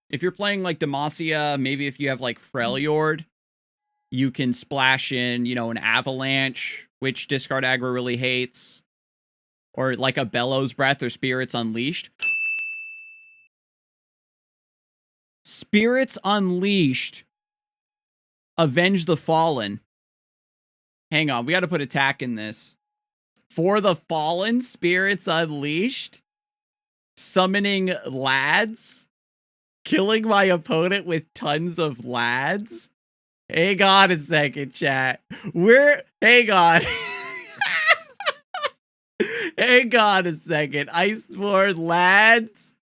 If you're playing like Demacia, maybe if you have like Freljord, you can splash in, you know, an Avalanche, which discard aggro really hates. Or like a Bellows Breath or Spirits Unleashed. Spirits Unleashed. Avenge the Fallen. Hang on, we got to put attack in this. For the Fallen, Spirits Unleashed. Summoning lads. Killing my opponent with tons of lads. Hang on a second, chat. Hang on. Hang on a second. Iceborne lads.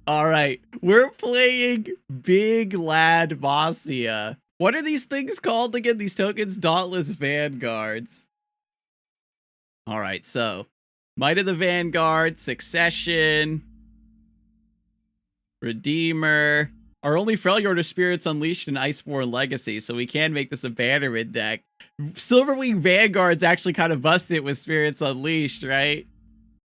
Alright. We're playing Big Lad Mosia. What are these things called again? These tokens? Dauntless Vanguards. Alright, so. Might of the Vanguard. Succession. Redeemer. Our only Freljord are Spirits Unleashed and Iceborne Legacy, so we can make this a Bannerman deck. Silverwing Vanguard's actually kind of busted with Spirits Unleashed, right?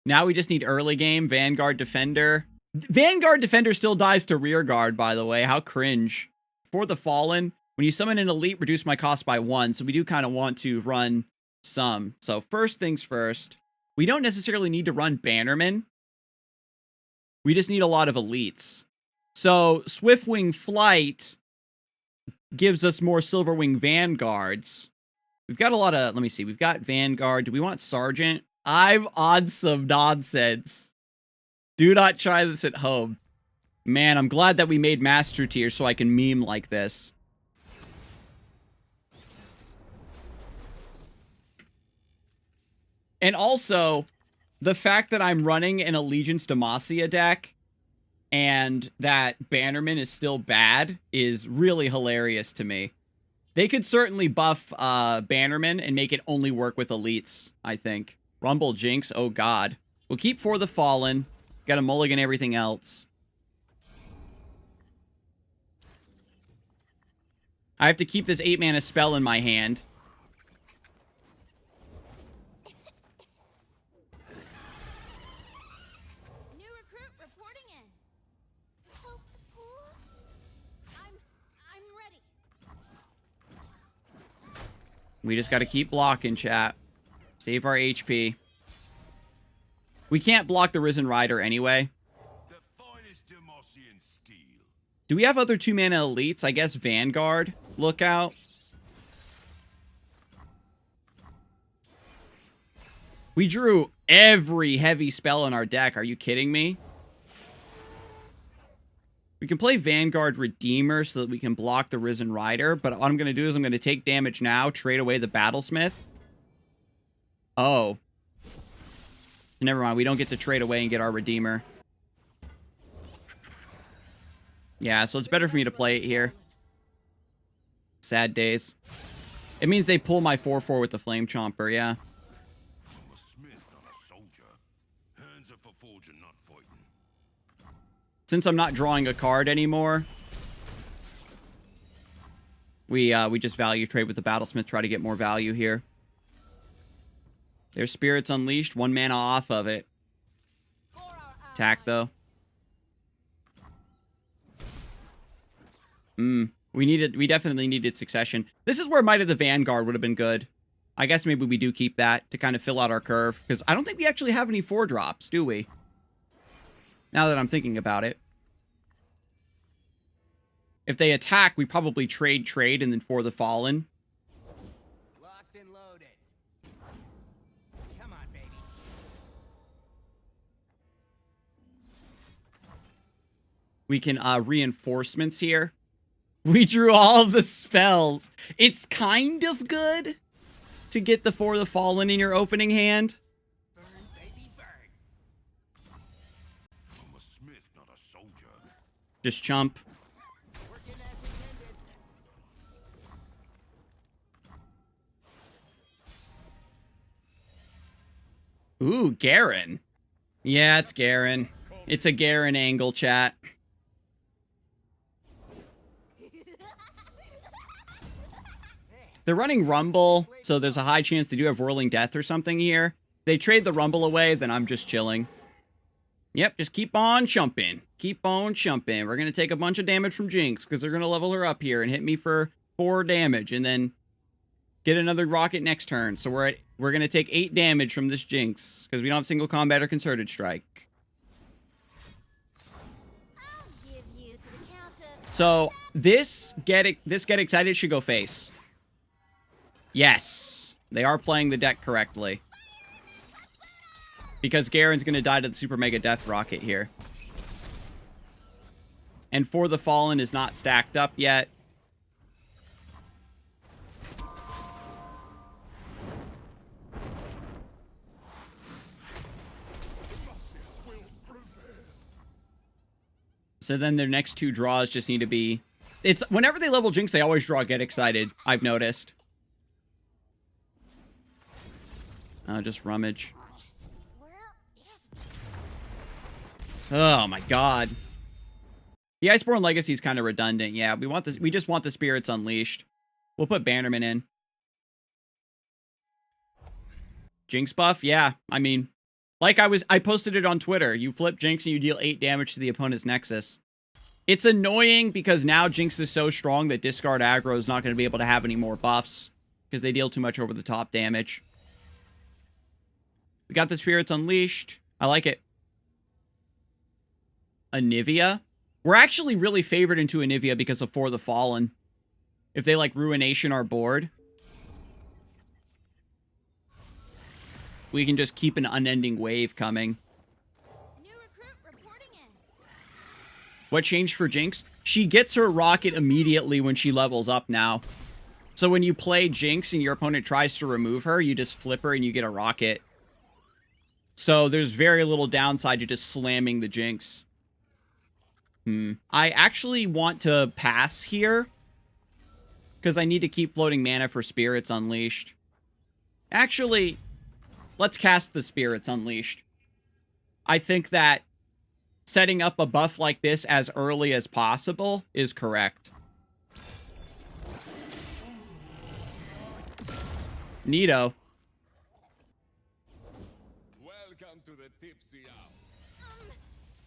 Now we just need early game Vanguard Defender. Vanguard Defender still dies to Rearguard, by the way. How cringe. For the Fallen, when you summon an elite, reduce my cost by 1, so we do kind of want to run some. So first things first, we don't necessarily need to run Bannerman. We just need a lot of elites. So, Swiftwing Flight gives us more Silverwing Vanguards. We've got a lot of, let me see, we've got Vanguard. Do we want Sergeant? I'm on some nonsense. Do not try this at home. Man, I'm glad that we made Master Tier so I can meme like this. And also, the fact that I'm running an Allegiance Demacia deck and that Bannerman is still bad is really hilarious to me. They could certainly buff Bannerman and make it only work with elites, I think. Rumble Jinx, oh god. We'll keep For the Fallen. Got to mulligan everything else. I have to keep this 8-mana spell in my hand. We just got to keep blocking, chat. Save our HP. We can't block the Risen Rider anyway. Do we have other 2-mana elites? I guess Vanguard. Look out. We drew every heavy spell in our deck. Are you kidding me? We can play Vanguard Redeemer so that we can block the Risen Rider, but what I'm going to do is I'm going to take damage now, trade away the Battlesmith. Oh. Never mind, we don't get to trade away and get our Redeemer. Yeah, so it's better for me to play it here. Sad days. It means they pull my 4/4 with the Flame Chomper, yeah. Since I'm not drawing a card anymore, we just value trade with the Battlesmith, try to get more value here. There's Spirits Unleashed, 1 mana off of it. Attack, though. We definitely needed Succession. This is where Might of the Vanguard would have been good. I guess maybe we do keep that to kind of fill out our curve, because I don't think we actually have any 4-drops, do we? Now that I'm thinking about it. If they attack, we probably trade, and then For the Fallen. Locked and loaded. Come on, baby. We can reinforcements here. We drew all of the spells. It's kind of good to get the For the Fallen in your opening hand. Burn, baby, burn. I'm a smith, not a soldier. Just chump. Working as intended. Ooh, Garen. Yeah, it's Garen. It's a Garen angle, chat. They're running Rumble, so there's a high chance they do have Whirling Death or something here. They trade the Rumble away, then I'm just chilling. Yep, just keep on chumping. Keep on chumping. We're going to take a bunch of damage from Jinx because they're going to level her up here and hit me for 4 damage and then get another rocket next turn. So we're going to take 8 damage from this Jinx because we don't have single combat or concerted strike. I'll give you to the count of So this get excited should go face. Yes, they are playing the deck correctly. Because Garen's going to die to the Super Mega Death Rocket here. And For the Fallen is not stacked up yet. So then their next 2 draws just need to be... It's whenever they level Jinx, they always draw Get Excited, I've noticed. Oh, just rummage. Oh my god. The Iceborne Legacy is kind of redundant. Yeah, we want this. We just want the Spirits Unleashed. We'll put Bannerman in. Jinx buff? Yeah, I mean, like I posted it on Twitter. You flip Jinx and you deal 8 damage to the opponent's Nexus. It's annoying because now Jinx is so strong that discard aggro is not going to be able to have any more buffs because they deal too much over the top damage. We got the Spirits Unleashed. I like it. Anivia. We're actually really favored into Anivia because of For the Fallen. If they, like, Ruination our board, we can just keep an unending wave coming. new recruit reporting in. What changed for Jinx? She gets her rocket immediately when she levels up now. So when you play Jinx and your opponent tries to remove her, you just flip her and you get a rocket. So there's very little downside to just slamming the Jinx. I actually want to pass here because I need to keep floating mana for Spirits Unleashed. Actually, let's cast the Spirits Unleashed. I think that setting up a buff like this as early as possible is correct. Neato. Welcome to the tipsy hour.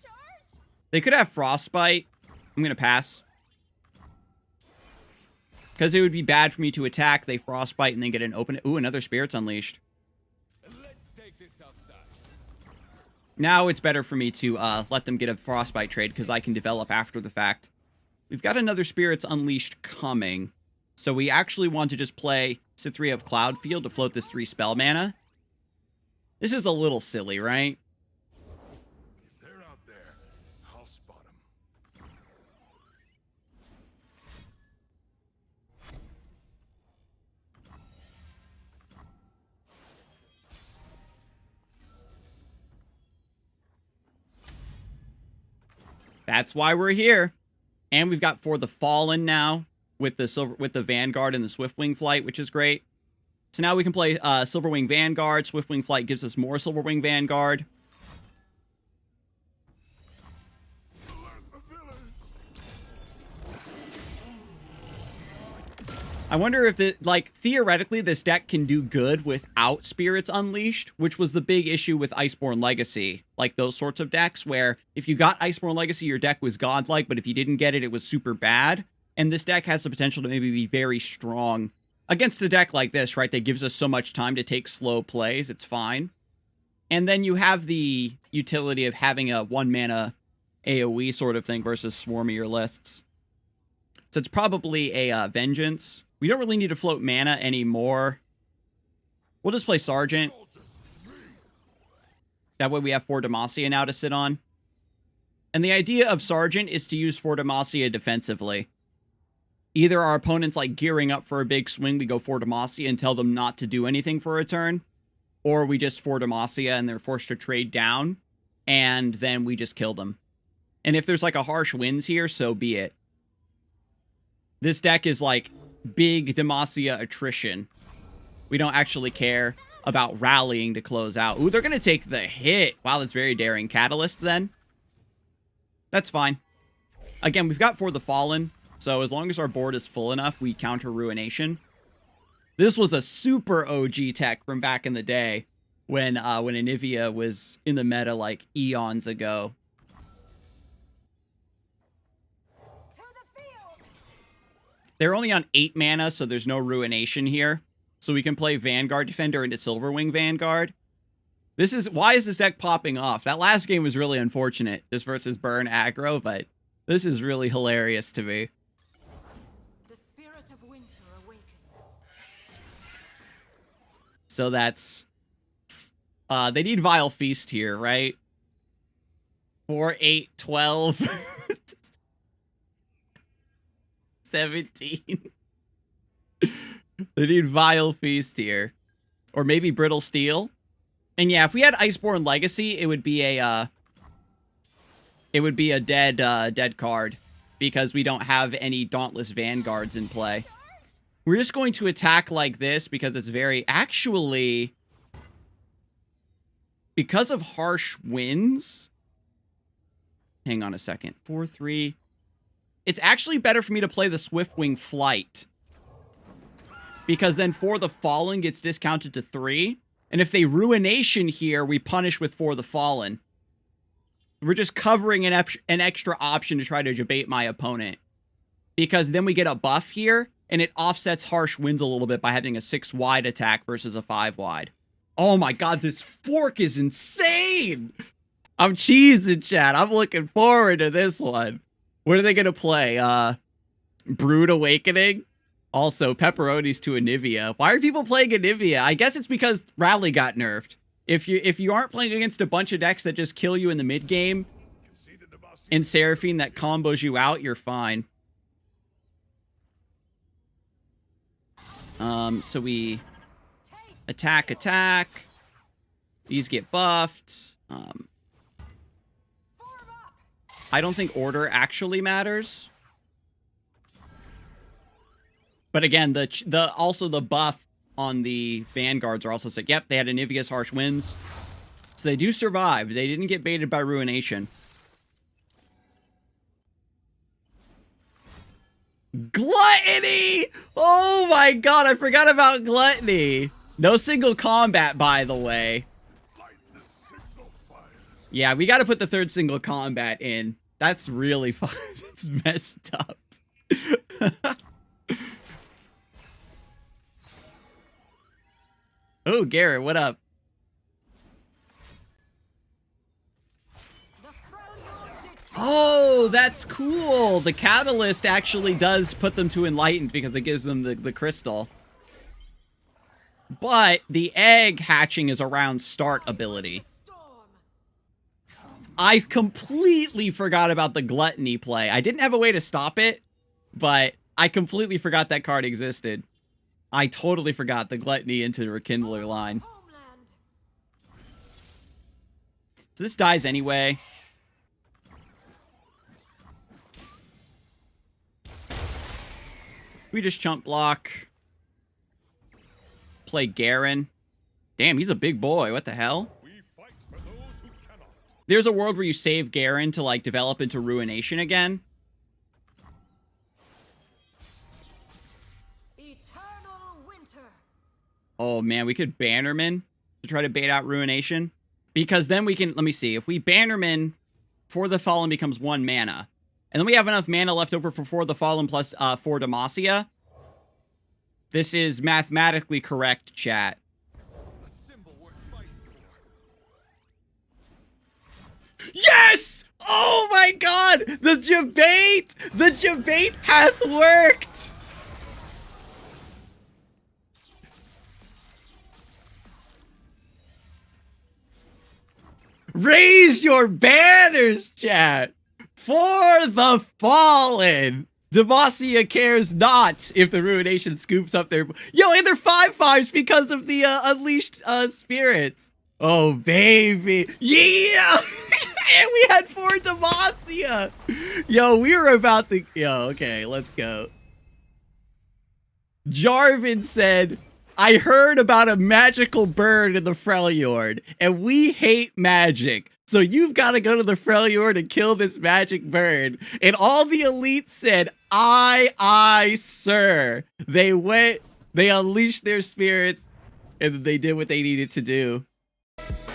Charge? They could have Frostbite. I'm going to pass. Because it would be bad for me to attack. They Frostbite and then get an open... Ooh, another Spirits Unleashed. Let's take this outside. Now it's better for me to let them get a Frostbite trade because I can develop after the fact. We've got another Spirits Unleashed coming. So we actually want to just play Cithria of Cloudfield to float this 3 spell mana. This is a little silly, right? If they're out there, I'll spot them. That's why we're here. And we've got For the Fallen now with the Vanguard and the Swiftwing Flight, which is great. So now we can play Silverwing Vanguard. Swiftwing Flight gives us more Silverwing Vanguard. I wonder if theoretically this deck can do good without Spirits Unleashed, which was the big issue with Iceborne Legacy. Like those sorts of decks where if you got Iceborne Legacy, your deck was godlike, but if you didn't get it, it was super bad. And this deck has the potential to maybe be very strong against a deck like this, right? That gives us so much time to take slow plays. It's fine. And then you have the utility of having a 1-mana AoE sort of thing versus swarmier lists. So it's probably a Vengeance. We don't really need to float mana anymore. We'll just play Sergeant. That way we have 4 Demacia now to sit on. And the idea of Sergeant is to use 4 Demacia defensively. Either our opponent's like gearing up for a big swing, we go 4 Demacia and tell them not to do anything for a turn. Or we just 4 Demacia and they're forced to trade down. And then we just kill them. And if there's like a harsh winds here, so be it. This deck is like big Demacia attrition. We don't actually care about rallying to close out. Ooh, they're going to take the hit. Wow, that's very daring. Catalyst, then? That's fine. Again, we've got For the Fallen, so as long as our board is full enough, we counter Ruination. This was a super OG tech from back in the day. when Anivia was in the meta like eons ago. They're only on 8 mana, so there's no Ruination here. So we can play Vanguard Defender into Silverwing Vanguard. Why is this deck popping off? That last game was really unfortunate, just versus burn aggro, but this is really hilarious to me. The spirit of winter awakens. So that's... they need Vile Feast here, right? 4, 8, 12... 17. They need Vile Feast here. Or maybe Brittle Steel. And yeah, if we had Iceborne Legacy, it would be a dead card. Because we don't have any Dauntless Vanguards in play. We're just going to attack like this because it's very... Actually, because of Harsh Winds... Hang on a second. 4, 3... It's actually better for me to play the Swiftwing Flight. Because then For the Fallen gets discounted to 3. And if they Ruination here, we punish with For the Fallen. We're just covering an extra option to try to debate my opponent. Because then we get a buff here, and it offsets Harsh Winds a little bit by having a 6-wide attack versus a 5-wide. Oh my god, this fork is insane! I'm cheesing, chat. I'm looking forward to this one. What are they going to play? Brood Awakening? Also, Pepperonis to Anivia. Why are people playing Anivia? I guess it's because Rally got nerfed. If you aren't playing against a bunch of decks that just kill you in the mid game, and Seraphine that combos you out, you're fine. So we attack. These get buffed. I don't think order actually matters. But again, also the buff on the Vanguards are also sick. Yep, they had Anivia's Harsh Winds. So they do survive. They didn't get baited by Ruination. Gluttony! Oh my god, I forgot about Gluttony. No single combat, by the way. Yeah, we got to put the third single combat in. That's really fun. It's messed up. Oh, Garrett, what up? Oh, that's cool. The Catalyst actually does put them to Enlightened because it gives them the crystal. But the egg hatching is around start ability. I completely forgot about the Gluttony play. I didn't have a way to stop it, but I completely forgot that card existed. I totally forgot the Gluttony into the Rekindler line. So this dies anyway. We just chump block. Play Garen. Damn, he's a big boy. What the hell? There's a world where you save Garen to, like, develop into Ruination again. Eternal winter. Oh, man, we could Bannerman to try to bait out Ruination. Because then we can, let me see, if we Bannerman, For the Fallen becomes 1 mana. And then we have enough mana left over for the Fallen plus 4 Demacia. This is mathematically correct, chat. Yes! Oh my god! The debate! The debate hath worked! Raise your banners, chat! For the Fallen! Demacia cares not if the Ruination scoops up their... Yo, and they're 5/5s because of the Unleashed spirits. Oh, baby. Yeah! And we had 4 Demacia! Yo, we were about to... Yo, okay, let's go. Jarvan said, I heard about a magical bird in the Freljord, and we hate magic. So you've got to go to the Freljord and kill this magic bird. And all the elites said, aye, sir. They went, they unleashed their spirits, and they did what they needed to do. Burn.